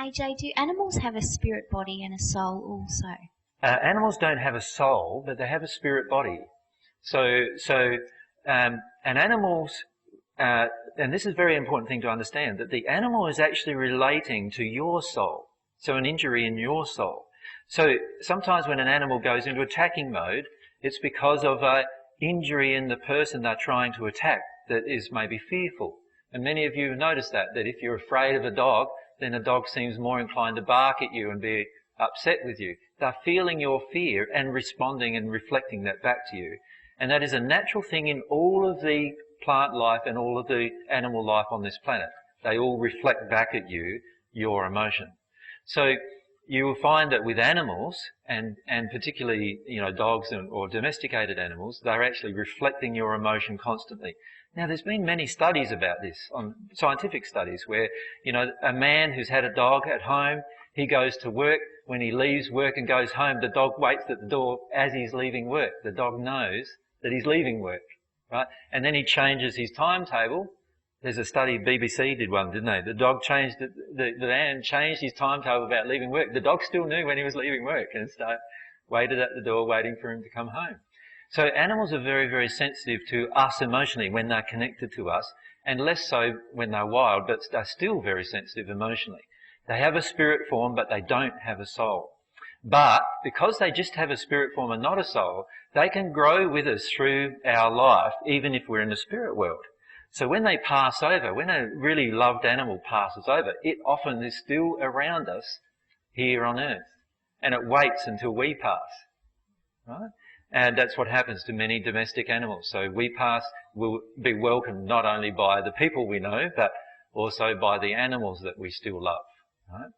AJ, do animals have a spirit body and a soul also? Animals don't have a soul, but they have a spirit body. And animals, and this is a very important thing to understand, that the animal is actually relating to your soul. So an injury in your soul. So sometimes when an animal goes into attacking mode, it's because of an injury in the person they're trying to attack that is maybe fearful. And many of you have noticed that if you're afraid of a dog, then a dog seems more inclined to bark at you and be upset with you. They're feeling your fear and responding and reflecting that back to you. And that is a natural thing in all of the plant life and all of the animal life on this planet. They all reflect back at you your emotion. So you will find that with animals, and particularly, dogs or domesticated animals, they're actually reflecting your emotion constantly. Now, there's been many studies about this, scientific studies, where, a man who's had a dog at home, he goes to work. When he leaves work and goes home, the dog waits at the door as he's leaving work. The dog knows that he's leaving work, right? And then he changes his timetable. There's a study, BBC did one, didn't they? The dog changed, the man changed his timetable about leaving work. The dog still knew when he was leaving work and waited at the door waiting for him to come home. So animals are very, very sensitive to us emotionally when they're connected to us, and less so when they're wild, but they're still very sensitive emotionally. They have a spirit form, but they don't have a soul. But because they just have a spirit form and not a soul, they can grow with us through our life, even if we're in the spirit world. So when they pass over, when a really loved animal passes over, it often is still around us here on earth. And it waits until we pass, right? And that's what happens to many domestic animals. So we pass, will be welcomed not only by the people we know, but also by the animals that we still love, right?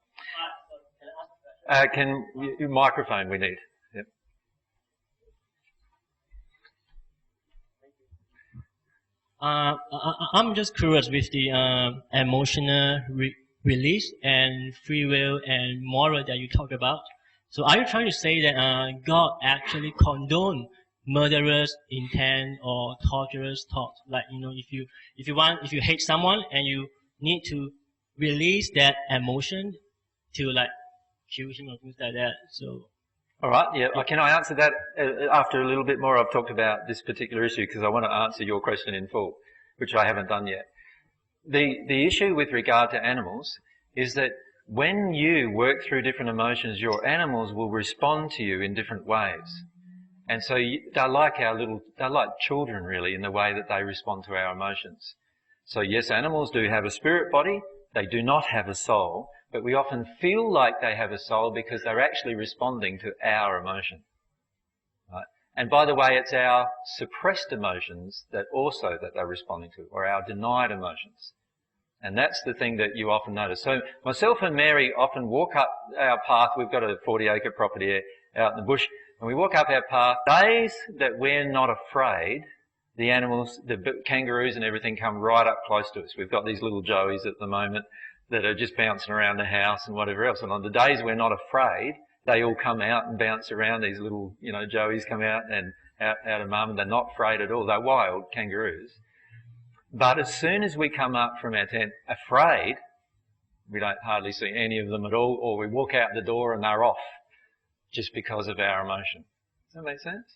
Microphone we need. Yep. I'm just curious with the emotional release and free will and moral that you talk about. So are you trying to say that God actually condone murderers' intent or torturers' thoughts? Like, if you hate someone and you need to release that emotion to kill him or things like that. So. All right. Yeah. Can I answer that after a little bit more? I've talked about this particular issue because I want to answer your question in full, which I haven't done yet. The issue with regard to animals is that when you work through different emotions, your animals will respond to you in different ways. And so they're like children really in the way that they respond to our emotions. So yes, animals do have a spirit body. They do not have a soul, but we often feel like they have a soul because they're actually responding to our emotion. Right? And by the way, it's our suppressed emotions that they're responding to, or our denied emotions. And that's the thing that you often notice. So myself and Mary often walk up our path. We've got a 40-acre property out in the bush, and we walk up our path. Days that we're not afraid, the animals, the kangaroos and everything come right up close to us. We've got these little joeys at the moment that are just bouncing around the house and whatever else. And on the days we're not afraid, they all come out and bounce around. These little, joeys come out and out of mum, and they're not afraid at all. They're wild kangaroos. But as soon as we come up from our tent afraid, we don't hardly see any of them at all, or we walk out the door and they're off just because of our emotion. Does that make sense?